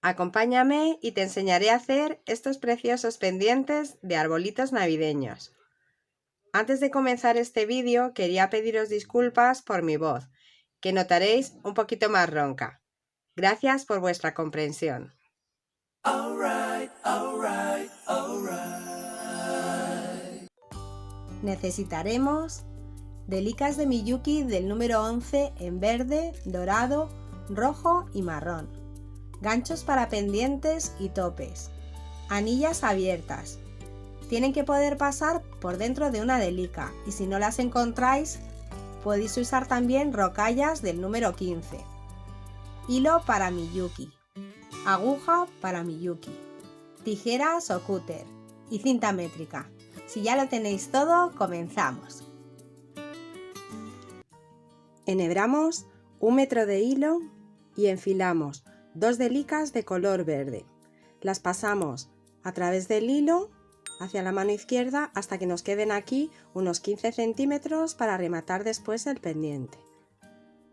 Acompáñame y te enseñaré a hacer estos preciosos pendientes de arbolitos navideños. Antes de comenzar este vídeo quería pediros disculpas por mi voz, que notaréis un poquito más ronca. Gracias por vuestra comprensión. Necesitaremos delicas de Miyuki del número 11 en verde, dorado, rojo y marrón, ganchos para pendientes y topes, anillas abiertas. Tienen que poder pasar por dentro de una delica y si no las encontráis podéis usar también rocallas del número 15, hilo para Miyuki, aguja para Miyuki, tijeras o cúter y cinta métrica. Si ya lo tenéis todo, comenzamos. Enhebramos 1 metro de hilo y enfilamos 2 delicas de color verde. Las pasamos a través del hilo hacia la mano izquierda hasta que nos queden aquí unos 15 centímetros para rematar después el pendiente.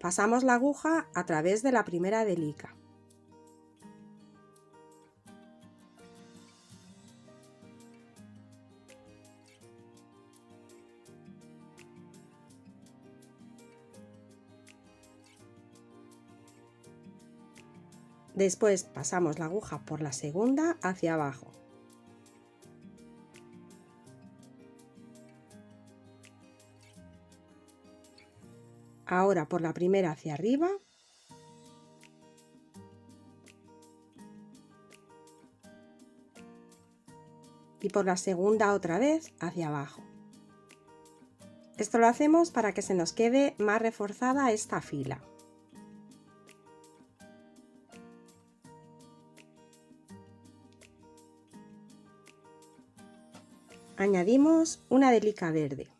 Pasamos la aguja a través de la primera delica. Después pasamos la aguja por la segunda hacia abajo. Ahora por la primera hacia arriba. Y por la segunda otra vez hacia abajo. Esto lo hacemos para que se nos quede más reforzada esta fila. Añadimos una delica verde.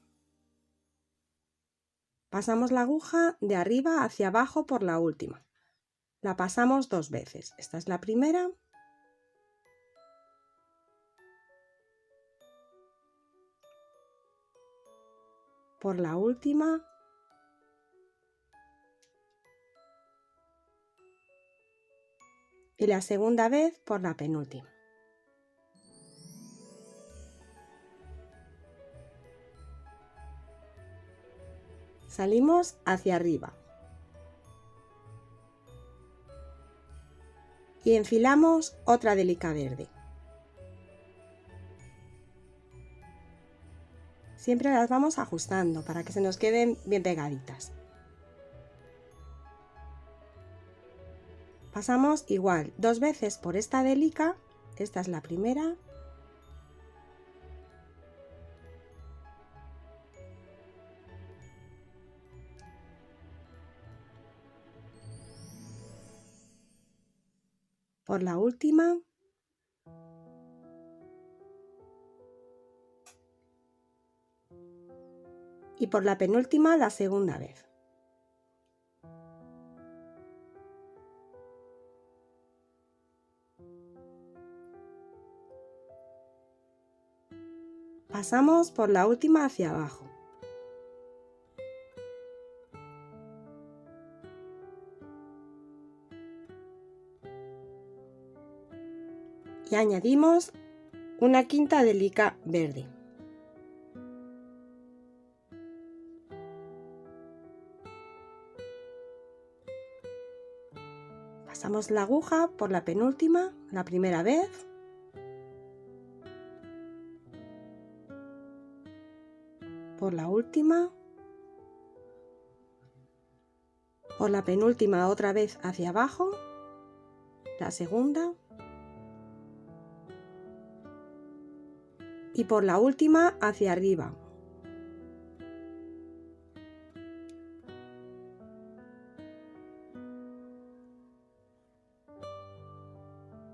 Pasamos la aguja de arriba hacia abajo por la última. La pasamos 2 veces. Esta es la primera. Por la última. Y la segunda vez por la penúltima. Salimos hacia arriba y enfilamos otra delica verde. Siempre las vamos ajustando para que se nos queden bien pegaditas. Pasamos igual 2 veces por esta delica, esta es la primera. Por la última. Y por la penúltima la segunda vez. Pasamos por la última hacia abajo. Y añadimos una quinta delica verde. Pasamos la aguja por la penúltima, la primera vez. Por la última. Por la penúltima otra vez hacia abajo. La segunda. Y por la última hacia arriba.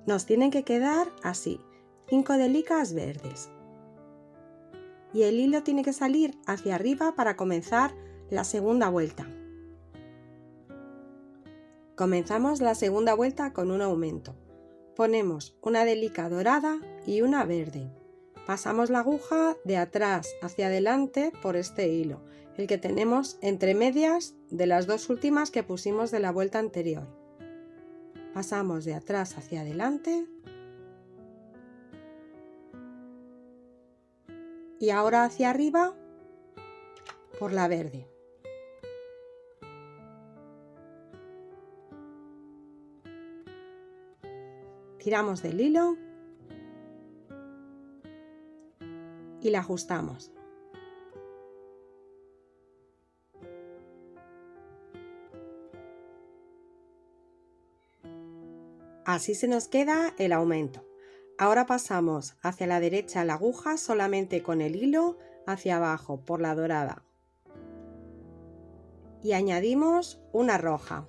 Nos tienen que quedar así, 5 delicas verdes. Y el hilo tiene que salir hacia arriba para comenzar la segunda vuelta. Comenzamos la segunda vuelta con un aumento. Ponemos una delica dorada y una verde. Pasamos la aguja de atrás hacia adelante por este hilo, el que tenemos entre medias de las 2 últimas que pusimos de la vuelta anterior. Pasamos de atrás hacia adelante y ahora hacia arriba por la verde. Tiramos del hilo y la ajustamos. Así se nos queda el aumento. Ahora pasamos hacia la derecha la aguja solamente con el hilo hacia abajo por la dorada. Y añadimos una roja.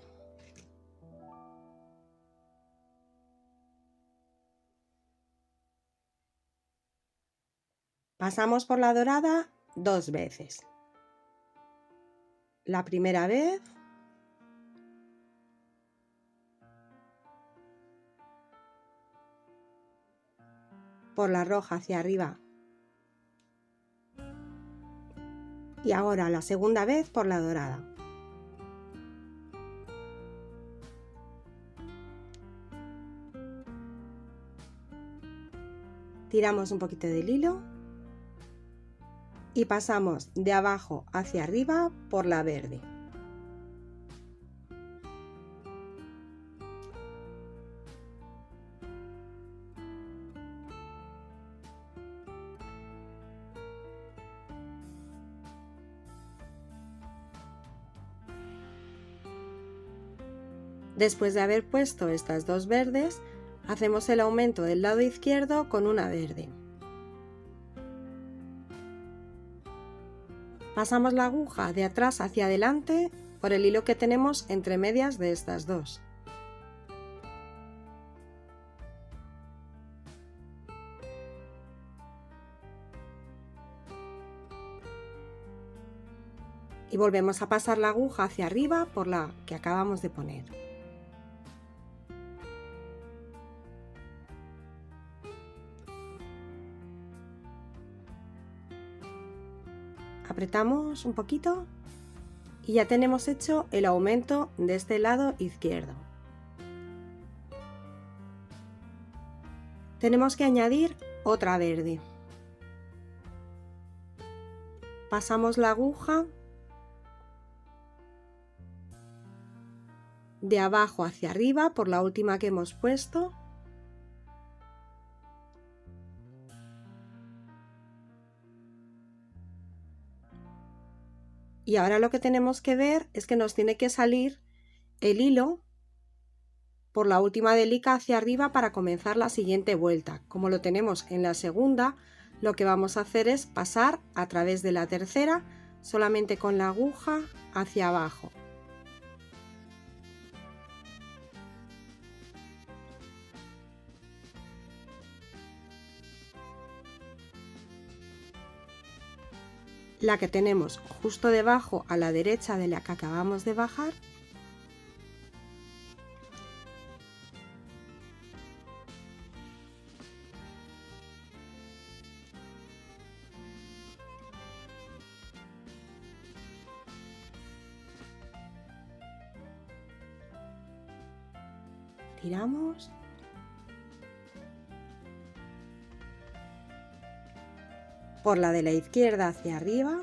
Pasamos por la dorada 2 veces. La primera vez por la roja hacia arriba y ahora la segunda vez por la dorada. Tiramos un poquito del hilo y pasamos de abajo hacia arriba por la verde. Después de haber puesto estas dos verdes, hacemos el aumento del lado izquierdo con una verde. Pasamos la aguja de atrás hacia adelante por el hilo que tenemos entre medias de estas dos. Y volvemos a pasar la aguja hacia arriba por la que acabamos de poner. Apretamos un poquito y ya tenemos hecho el aumento de este lado izquierdo. Tenemos que añadir otra verde. Pasamos la aguja de abajo hacia arriba por la última que hemos puesto. Y ahora lo que tenemos que ver es que nos tiene que salir el hilo por la última delica hacia arriba para comenzar la siguiente vuelta. Como lo tenemos en la segunda, lo que vamos a hacer es pasar a través de la tercera solamente con la aguja hacia abajo. La que tenemos justo debajo a la derecha de la que acabamos de bajar. Tiramos. Por la de la izquierda hacia arriba.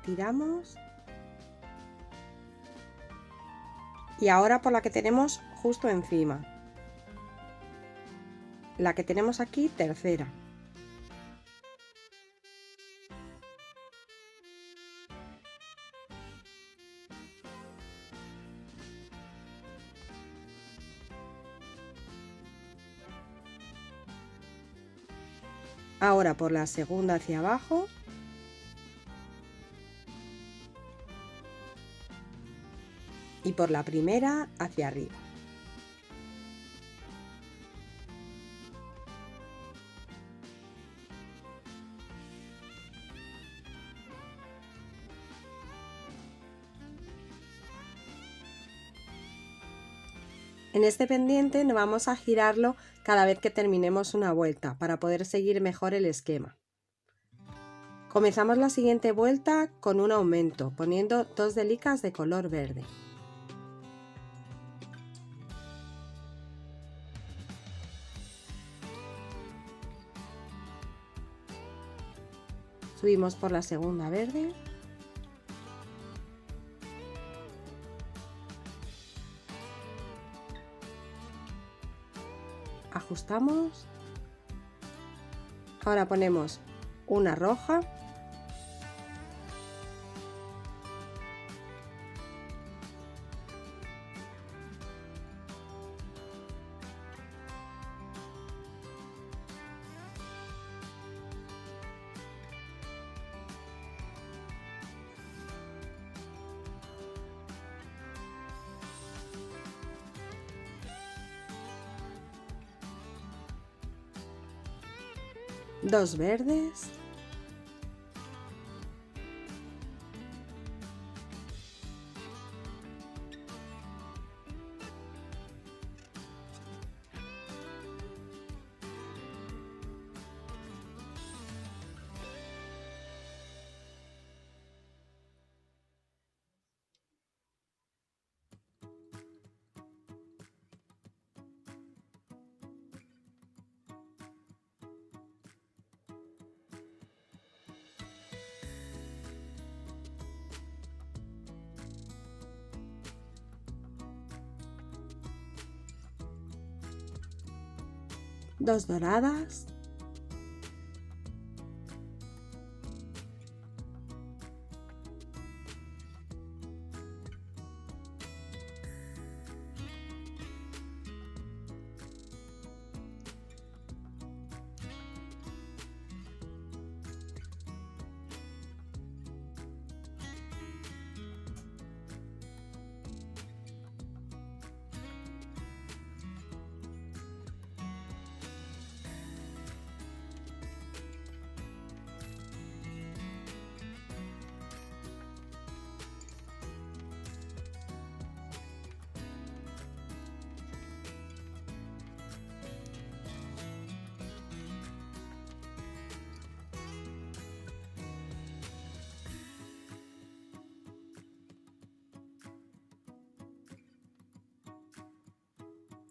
Tiramos. Y ahora por la que tenemos justo encima. La que tenemos aquí, tercera. Ahora por la segunda hacia abajo. Y por la primera hacia arriba. En este pendiente no vamos a girarlo cada vez que terminemos una vuelta para poder seguir mejor el esquema. Comenzamos la siguiente vuelta con un aumento, poniendo 2 delicas de color verde. Subimos por la segunda verde. Ajustamos. Ahora ponemos una roja. Dos verdes. Dos doradas.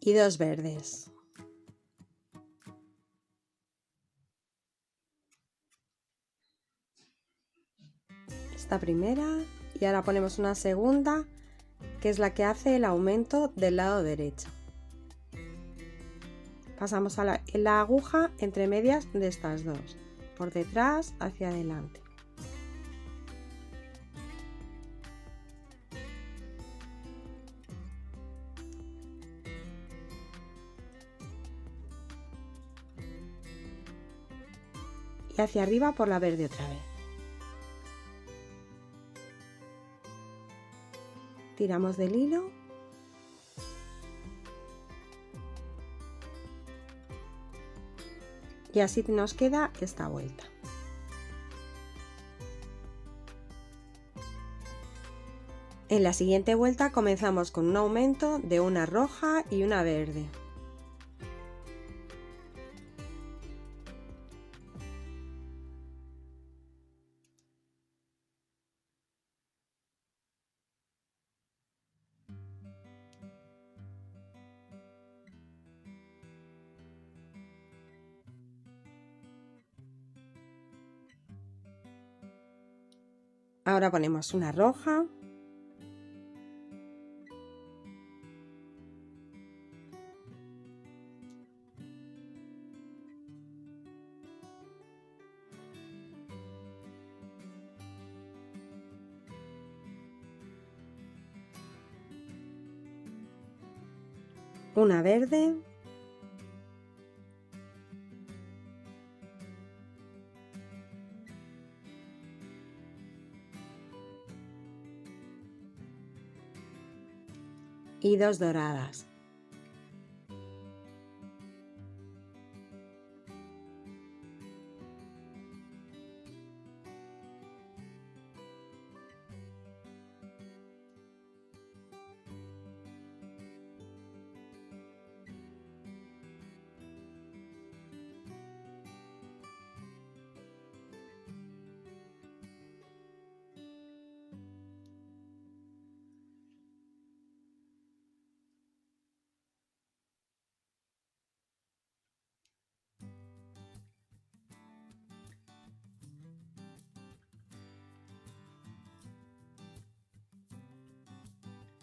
Y dos verdes. Esta primera, y ahora ponemos una segunda, que es la que hace el aumento del lado derecho. Pasamos a la aguja entre medias de estas dos, por detrás hacia adelante. Y hacia arriba por la verde otra vez. Tiramos del hilo. Y así nos queda esta vuelta. En la siguiente vuelta comenzamos con un aumento de una roja y una verde. Ahora ponemos una roja. Una verde. Y dos doradas.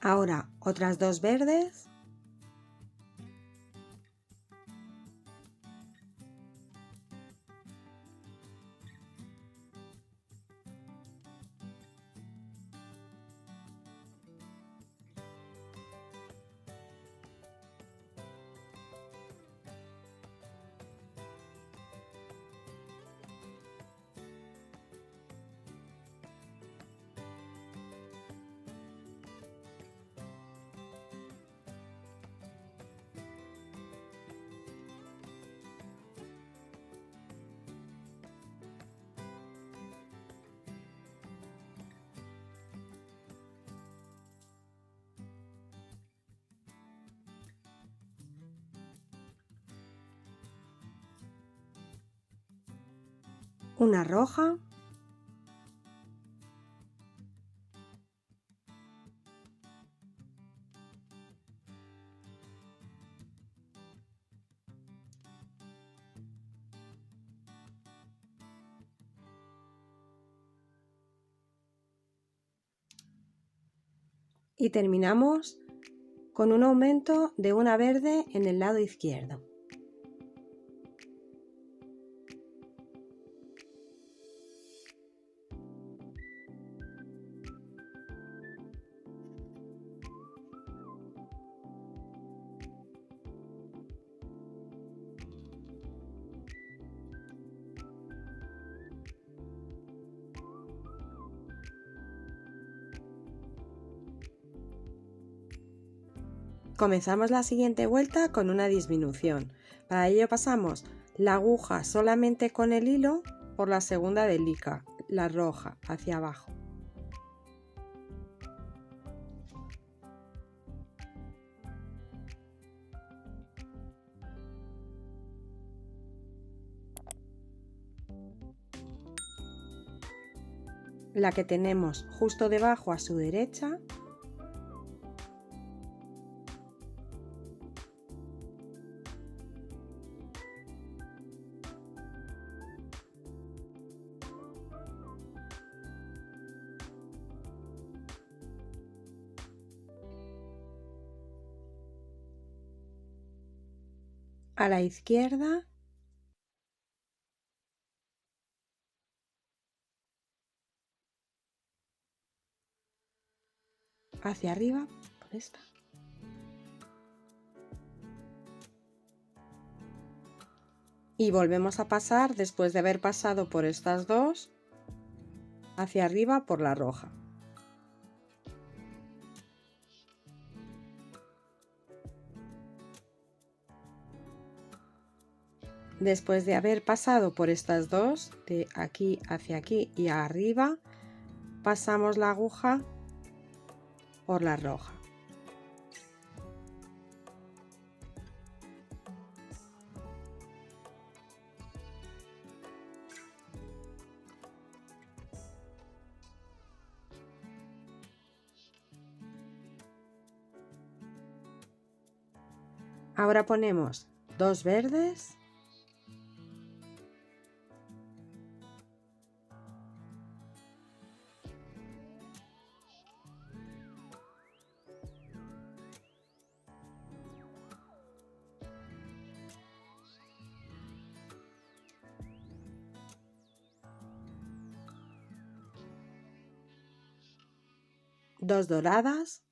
Ahora otras 2 verdes. Una roja. Y terminamos con un aumento de una verde en el lado izquierdo. Comenzamos la siguiente vuelta con una disminución. Para ello pasamos la aguja solamente con el hilo por la segunda delica, la roja, hacia abajo. La que tenemos justo debajo a su derecha. A la izquierda. Hacia arriba, por esta. Y volvemos a pasar después de haber pasado por estas dos, hacia arriba por la roja. Después de haber pasado por estas dos, de aquí hacia aquí y arriba, pasamos la aguja por la roja. Ahora ponemos 2 verdes. Dos doradas.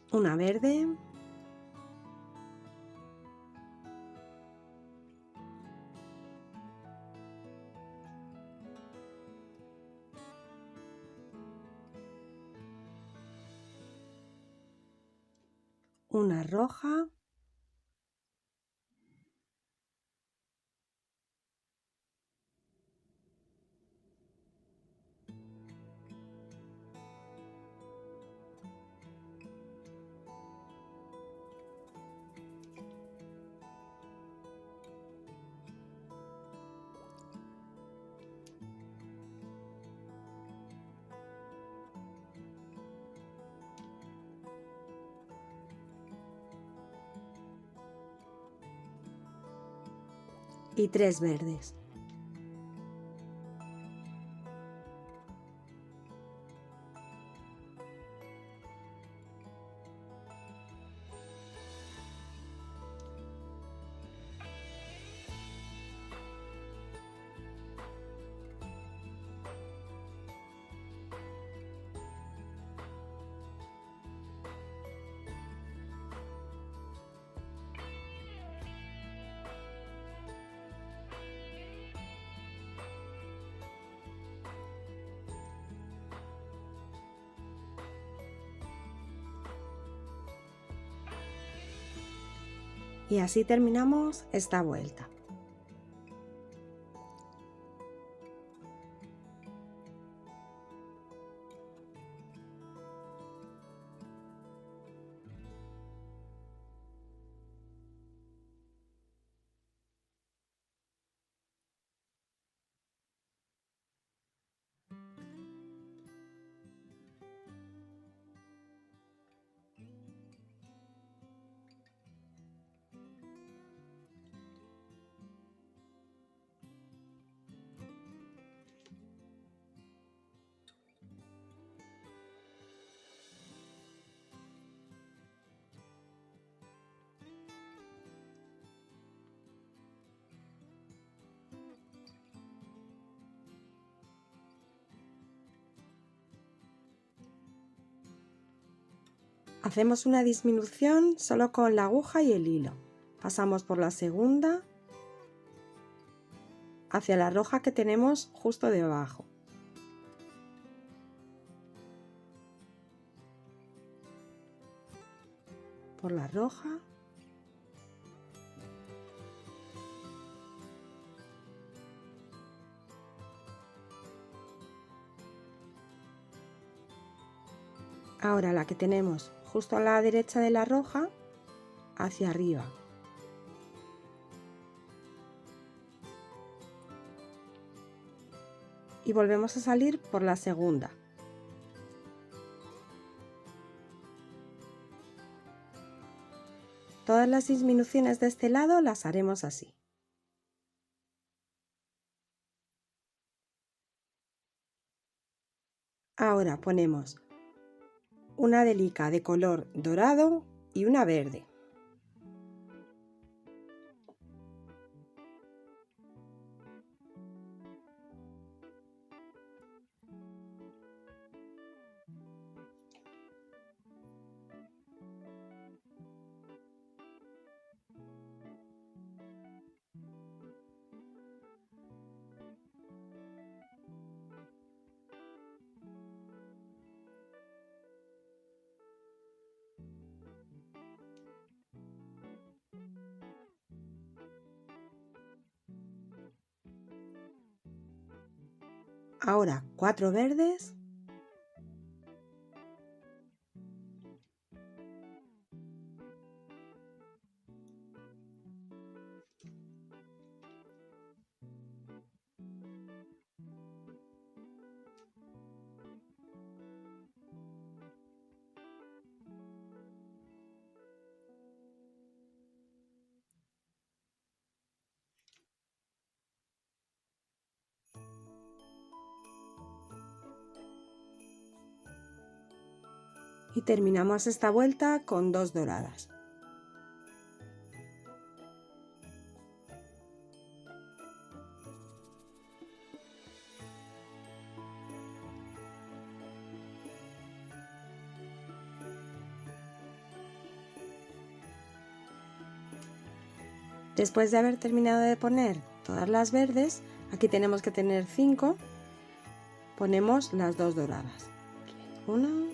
Una verde. una roja, y 3 verdes. Y así terminamos esta vuelta. Hacemos una disminución solo con la aguja y el hilo. Pasamos por la segunda hacia la roja que tenemos justo debajo. Por la roja. Ahora la que tenemos justo a la derecha de la roja, hacia arriba. Y volvemos a salir por la segunda. Todas las disminuciones de este lado las haremos así. Ahora ponemos una delica de color dorado y una verde. Ahora 4 verdes. Y terminamos esta vuelta con 2 doradas. Después de haber terminado de poner todas las verdes, aquí tenemos que tener 5, ponemos las 2 doradas. 1,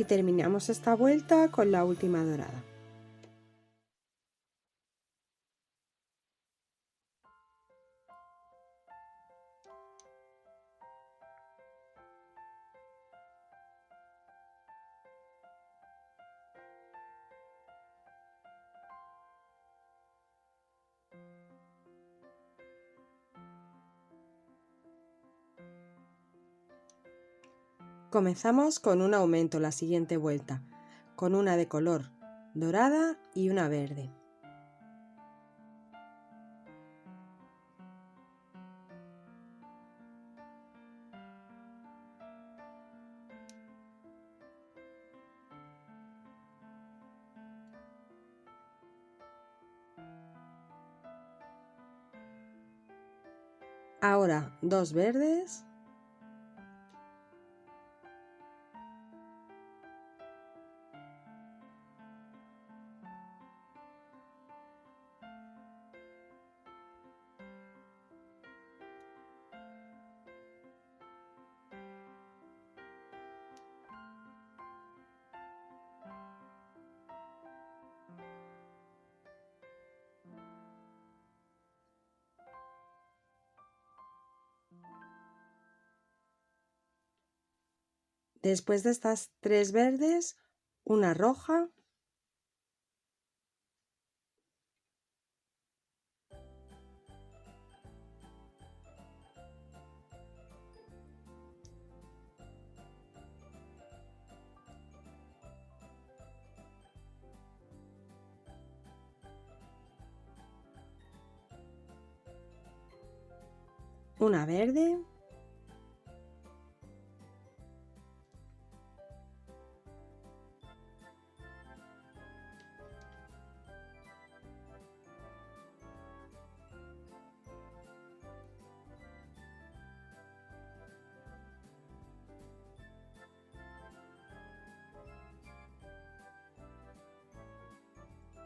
terminamos esta vuelta con la última dorada. Comenzamos con un aumento la siguiente vuelta, con una de color dorada y una verde. Ahora 2 verdes. Después de estas 3 verdes, una roja, una verde,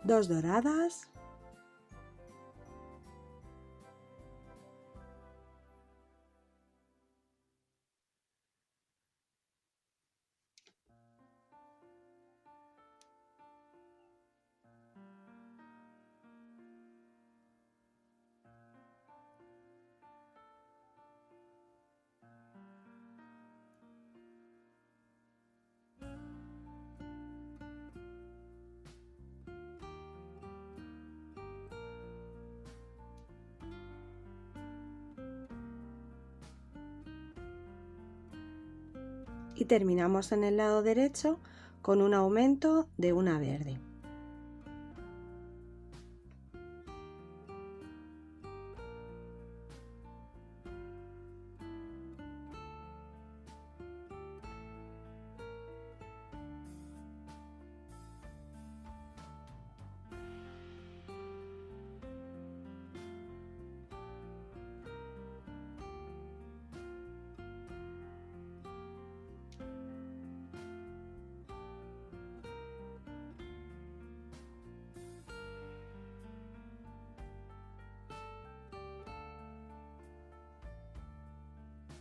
dos doradas, y terminamos en el lado derecho con un aumento de una verde.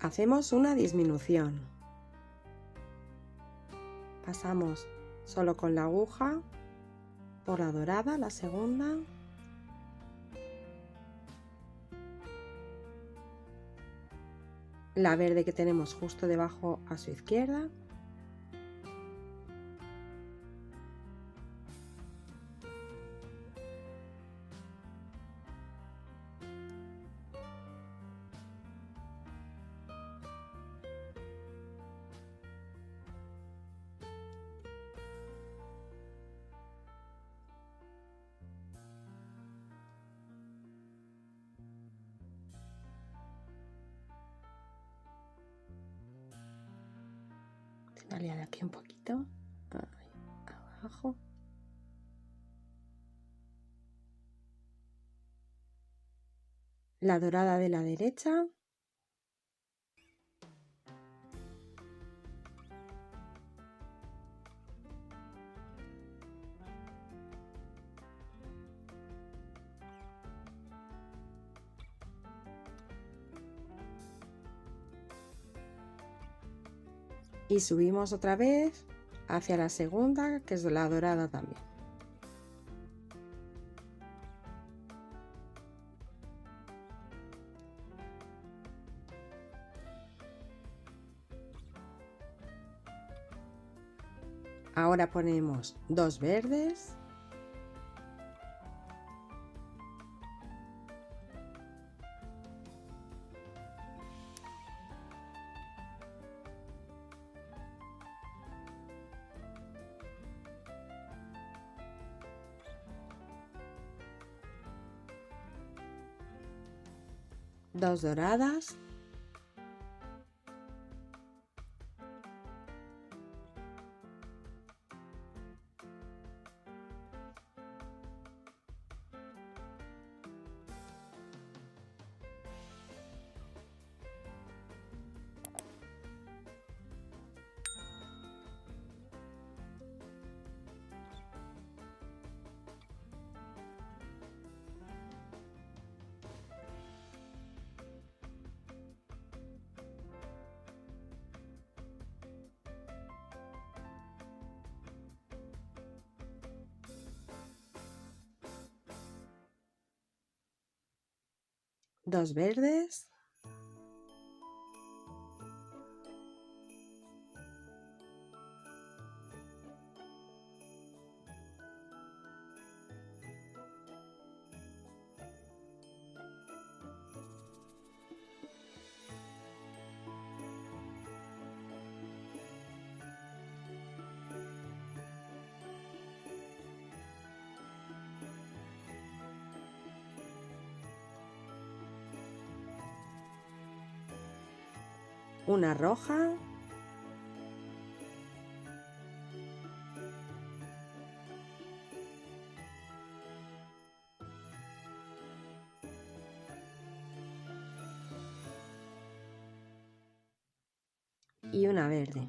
Hacemos una disminución. Pasamos solo con la aguja por la dorada, la segunda. La verde que tenemos justo debajo a su izquierda. Vale, de aquí un poquito. Ahí, abajo. La dorada de la derecha. Y subimos otra vez hacia la segunda, que es la dorada también. Ahora ponemos 2 verdes, dos doradas, dos verdes, una roja, y una verde.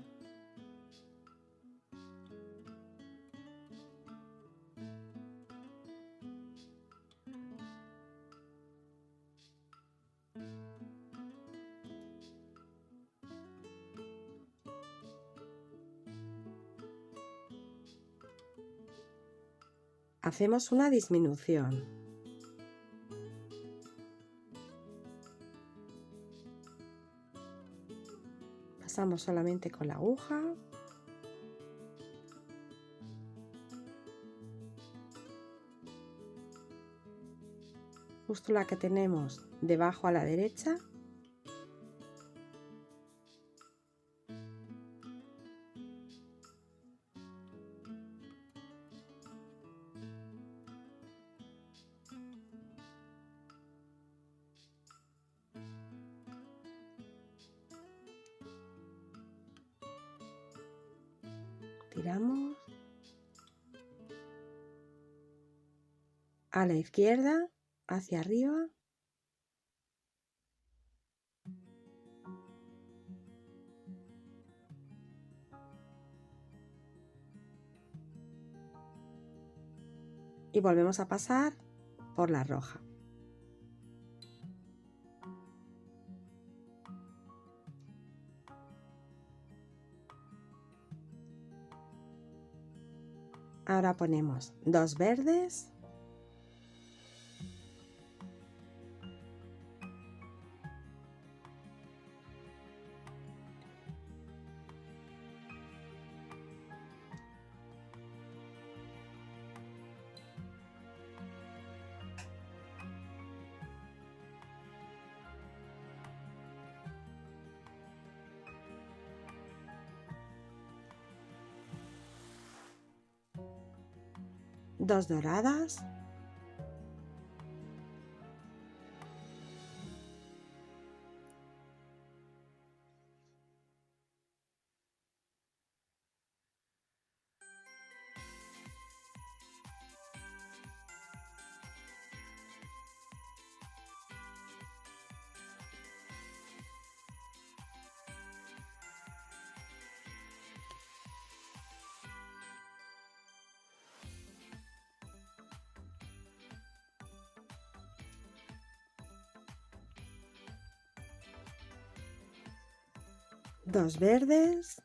Hacemos una disminución. Pasamos solamente con la aguja. Justo la que tenemos debajo a la derecha. Tiramos a la izquierda, hacia arriba. Y volvemos a pasar por la roja. Ahora ponemos dos verdes, dos doradas, dos verdes,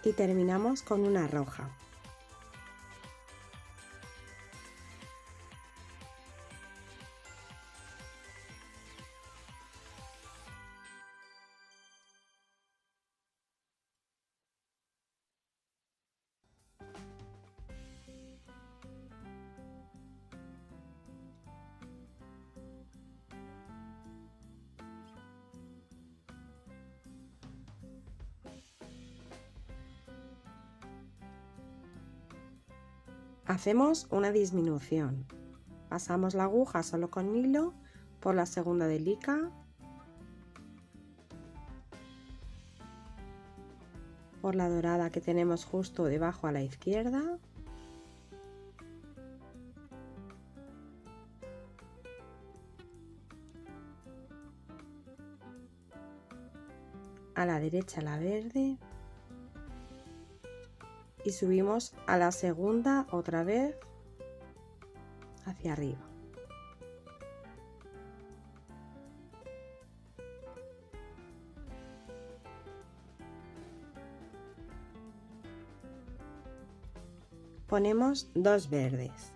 Y terminamos con una roja. Hacemos una disminución. Pasamos la aguja solo con hilo por la segunda delica, por la dorada que tenemos justo debajo a la izquierda, a la derecha la verde y subimos a la segunda otra vez hacia arriba. Ponemos dos verdes.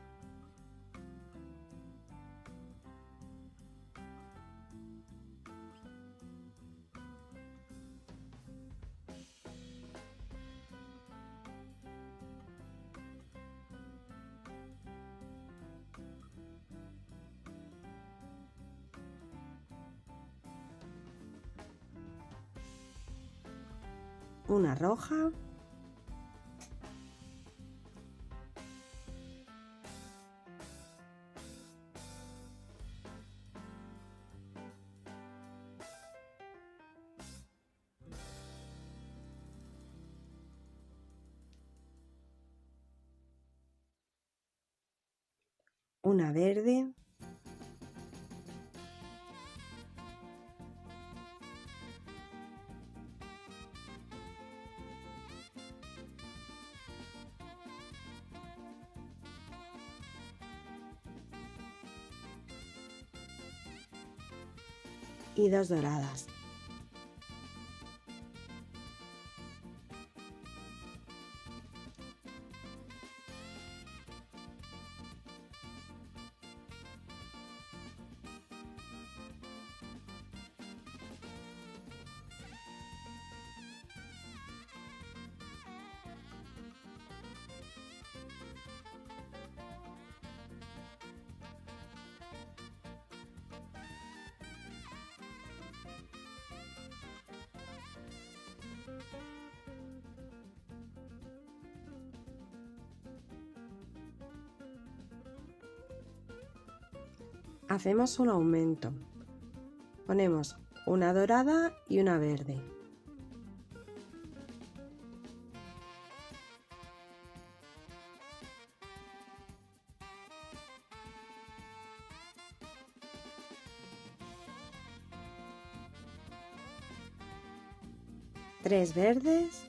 Una roja. Una verde. Y dos doradas. Hacemos un aumento. Ponemos una dorada y una verde. Tres verdes.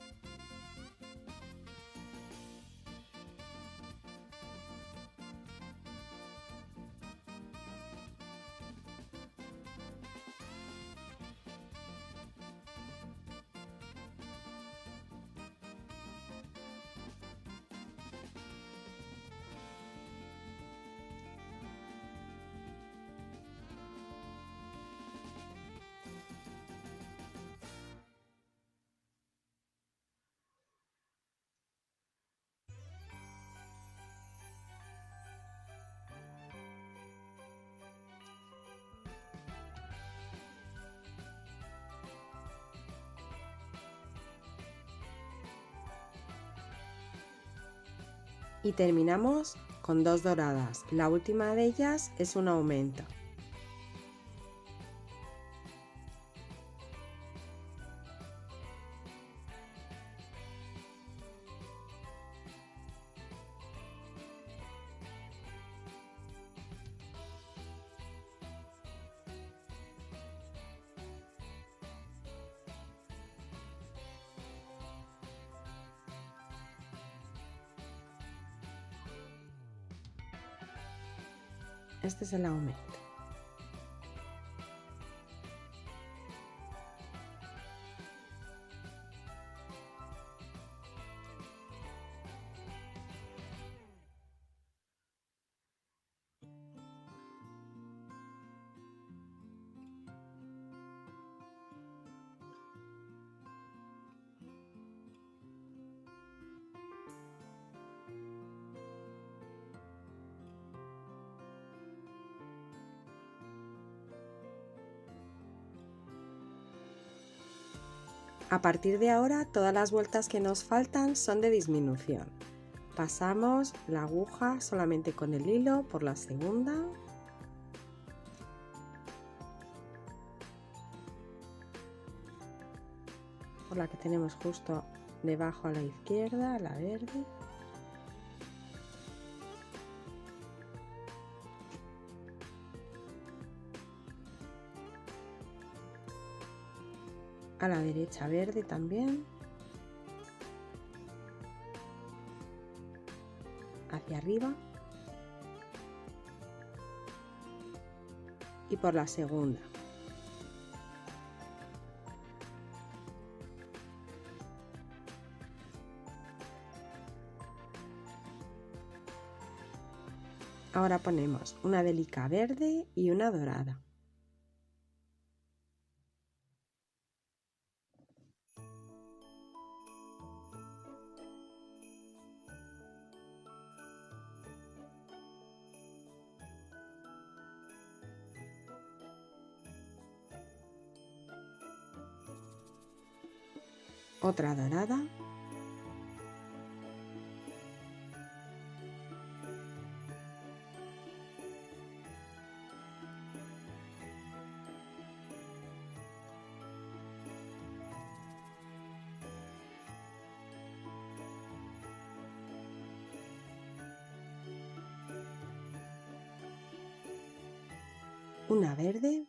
Y terminamos con dos doradas. La última de ellas es un aumento. Este es el aumento. A partir de ahora, todas las vueltas que nos faltan son de disminución. Pasamos la aguja solamente con el hilo por la segunda, por la que tenemos justo debajo a la izquierda, la verde, a la derecha verde también, hacia arriba y por la segunda. Ahora ponemos una délica verde y una dorada. Otra dorada. Una verde.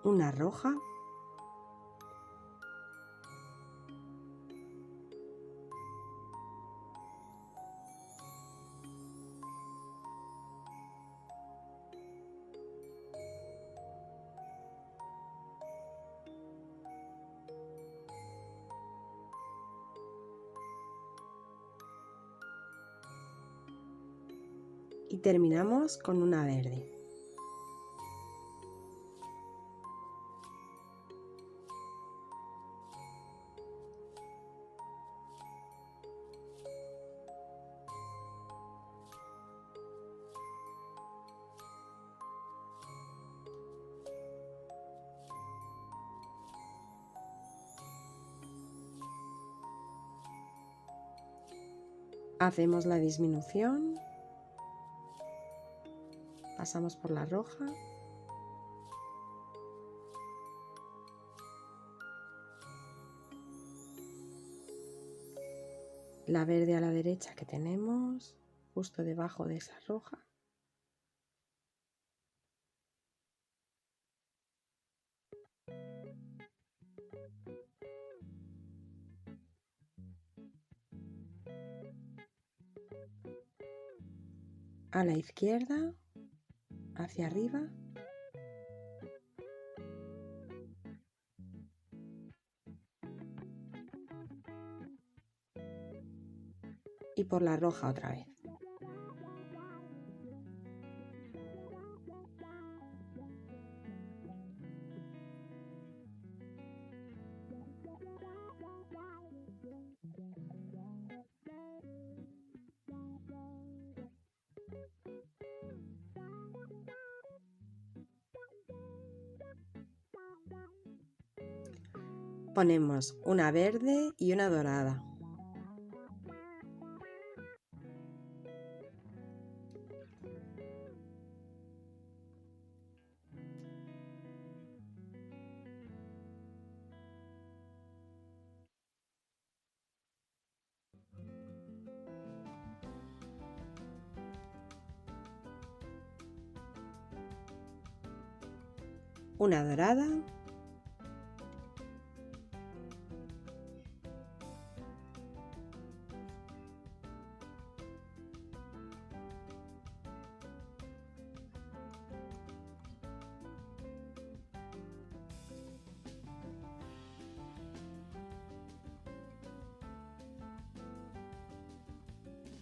Una roja. Y terminamos con una verde. Hacemos la disminución, pasamos por la roja, la verde a la derecha que tenemos justo debajo de esa roja, a la izquierda, hacia arriba y por la roja otra vez. Ponemos una verde y una dorada. Una dorada.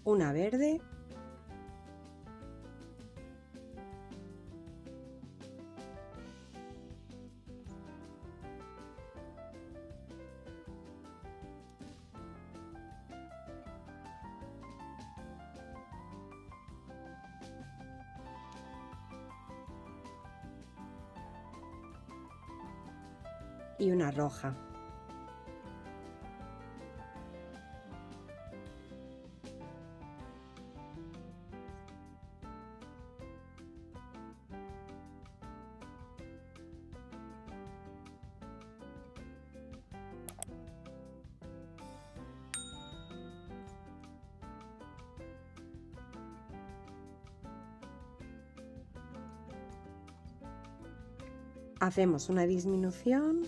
Una verde. y una roja. Hacemos una disminución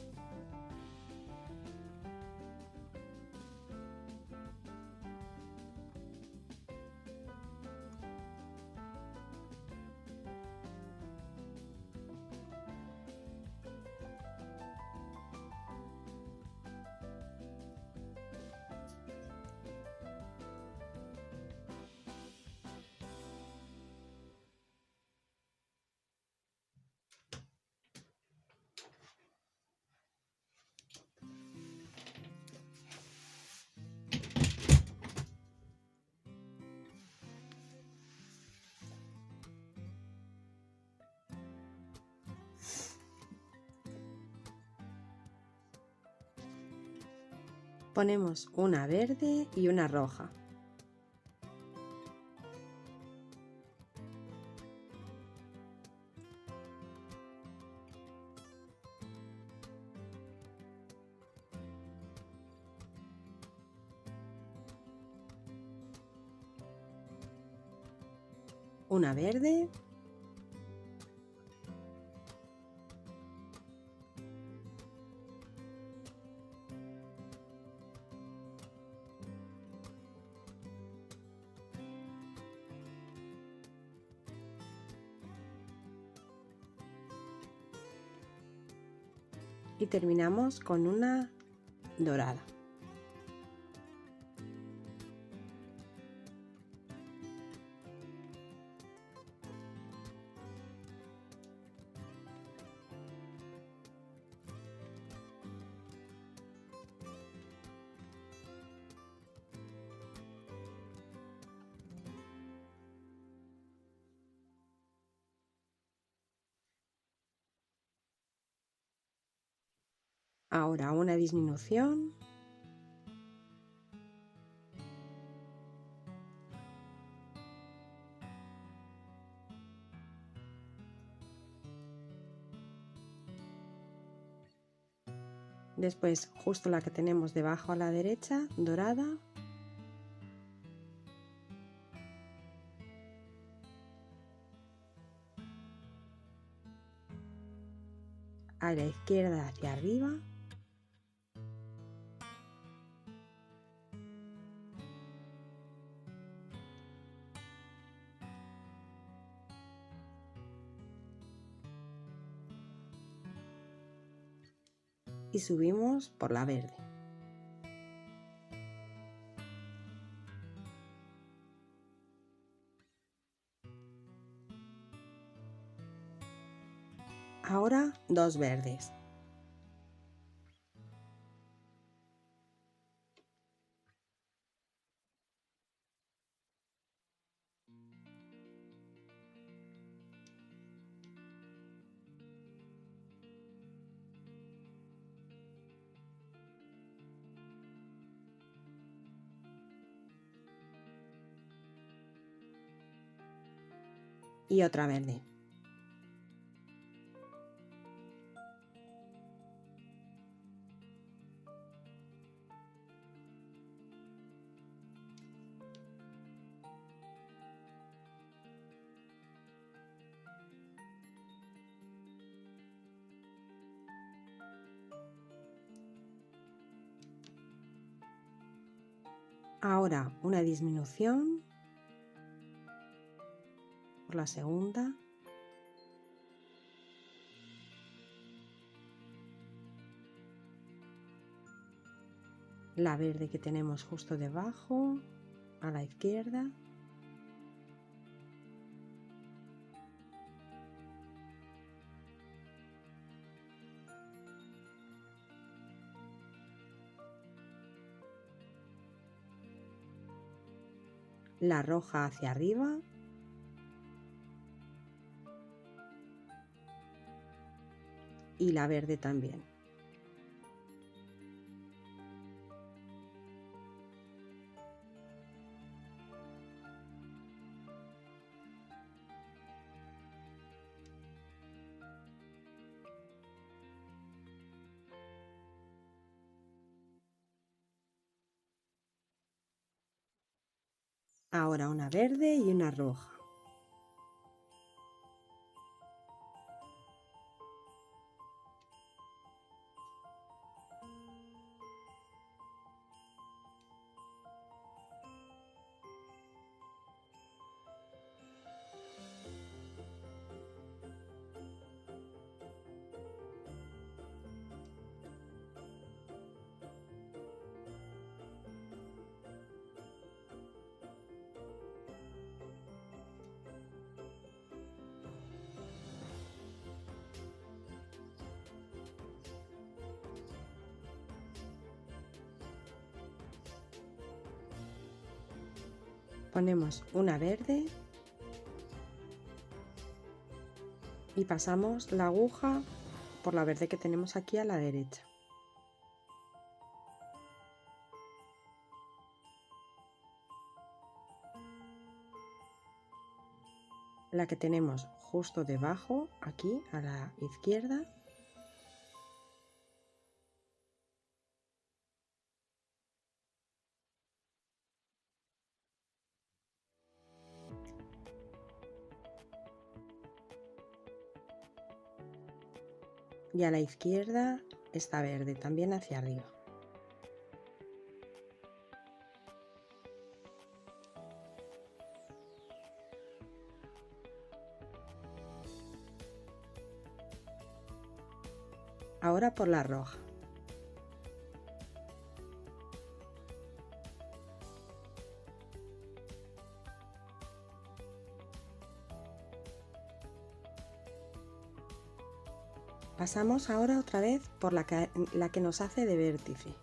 ponemos una verde y una roja. Una verde, y terminamos con una dorada. Ahora una disminución. Después justo la que tenemos debajo a la derecha, dorada. A la izquierda hacia arriba. Y subimos por la verde. Ahora dos verdes. Y otra verde. Ahora una disminución por la segunda. La verde que tenemos justo debajo, a la izquierda. La roja hacia arriba. Y la verde también. Ahora una verde y una roja. Ponemos una verde y pasamos la aguja por la verde que tenemos aquí a la derecha. La que tenemos justo debajo, aquí a la izquierda. Y a la izquierda esta verde, también hacia arriba. Ahora por la roja. Pasamos ahora otra vez por la que nos hace de vértice,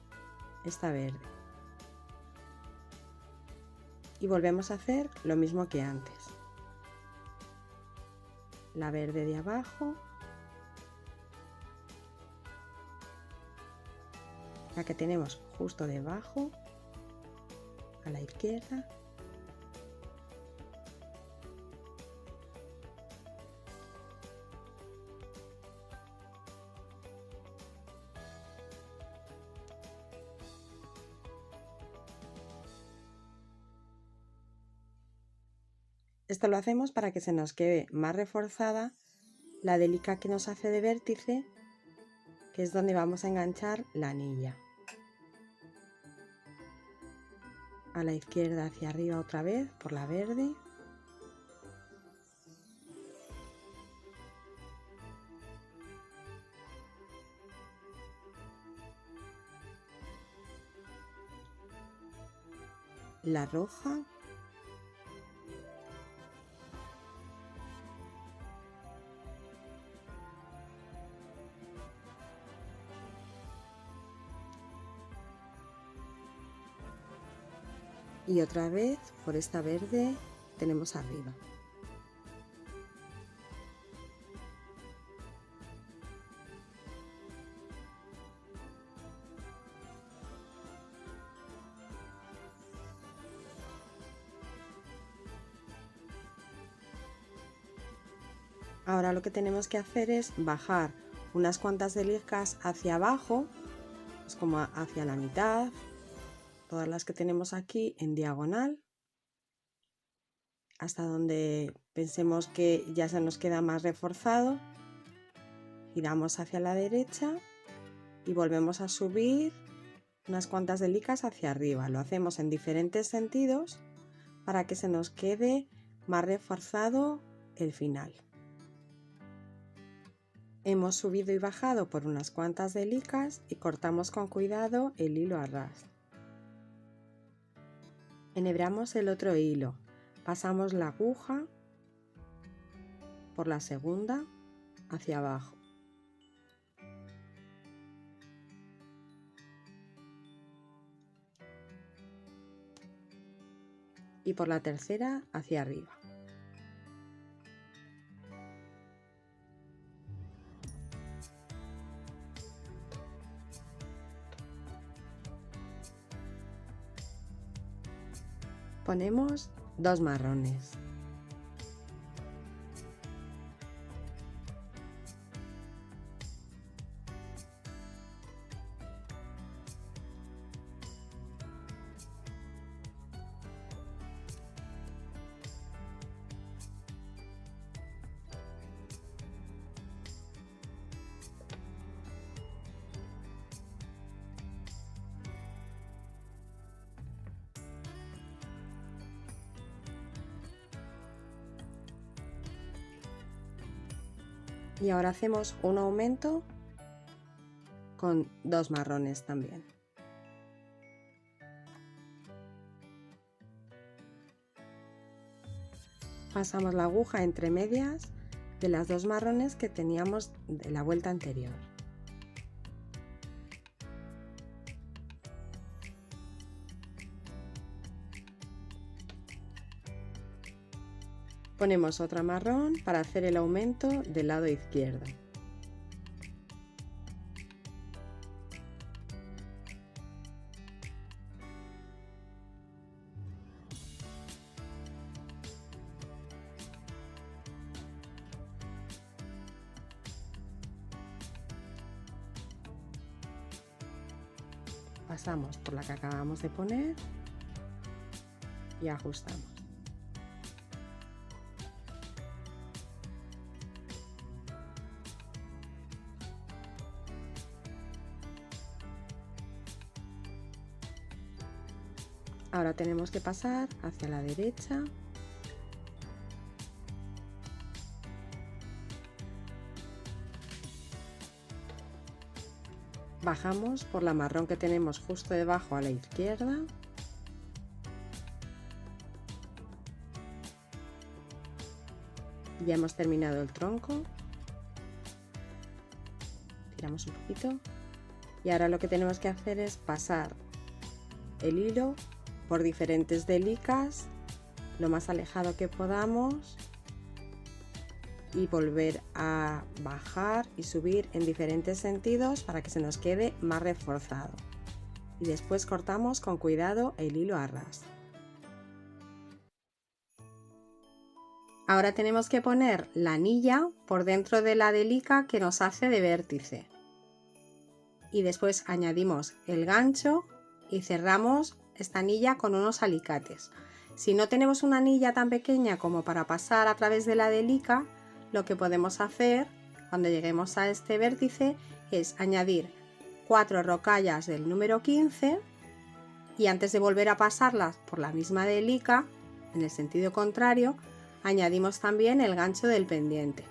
esta verde. Y volvemos a hacer lo mismo que antes. La verde de abajo, la que tenemos justo debajo, a la izquierda. Esto lo hacemos para que se nos quede más reforzada la delica que nos hace de vértice, que es donde vamos a enganchar la anilla. A la izquierda hacia arriba otra vez por la verde. La roja. Y otra vez por esta verde tenemos arriba. Ahora lo que tenemos que hacer es bajar unas cuantas delicas hacia abajo, es como hacia la mitad, todas las que tenemos aquí en diagonal, hasta donde pensemos que ya se nos queda más reforzado. Giramos hacia la derecha y volvemos a subir unas cuantas delicas hacia arriba. Lo hacemos en diferentes sentidos para que se nos quede más reforzado el final. Hemos subido y bajado por unas cuantas delicas y cortamos con cuidado el hilo a ras. Enhebramos el otro hilo, pasamos la aguja por la segunda hacia abajo. Y por la tercera hacia arriba. Ponemos 2 marrones. Y ahora hacemos un aumento con 2 marrones también. Pasamos la aguja entre medias de las 2 marrones que teníamos de la vuelta anterior. Ponemos otra marrón para hacer el aumento del lado izquierdo. Pasamos por la que acabamos de poner y ajustamos. Ahora tenemos que pasar hacia la derecha . Bajamos por la marrón que tenemos justo debajo a la izquierda . Ya hemos terminado el tronco . Tiramos un poquito y ahora lo que tenemos que hacer es pasar el hilo por diferentes delicas lo más alejado que podamos y volver a bajar y subir en diferentes sentidos para que se nos quede más reforzado, y después cortamos con cuidado el hilo a ras. Ahora tenemos que poner la anilla por dentro de la delica que nos hace de vértice y después añadimos el gancho y cerramos esta anilla con unos alicates. Si no tenemos una anilla tan pequeña como para pasar a través de la delica, lo que podemos hacer cuando lleguemos a este vértice es añadir 4 rocallas del número 15 y antes de volver a pasarlas por la misma delica, en el sentido contrario, añadimos también el gancho del pendiente.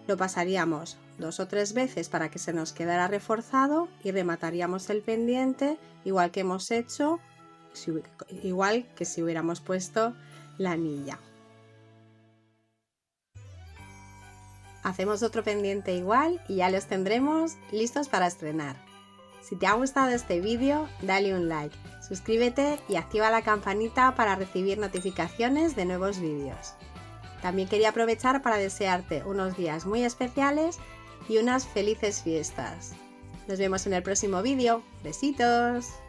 Lo pasaríamos 2 o 3 veces para que se nos quedara reforzado y remataríamos el pendiente igual que hemos hecho, igual que si hubiéramos puesto la anilla. Hacemos otro pendiente igual y ya los tendremos listos para estrenar. Si te ha gustado este vídeo, dale un like, suscríbete y activa la campanita para recibir notificaciones de nuevos vídeos. También quería aprovechar para desearte unos días muy especiales y unas felices fiestas. Nos vemos en el próximo vídeo. ¡Besitos!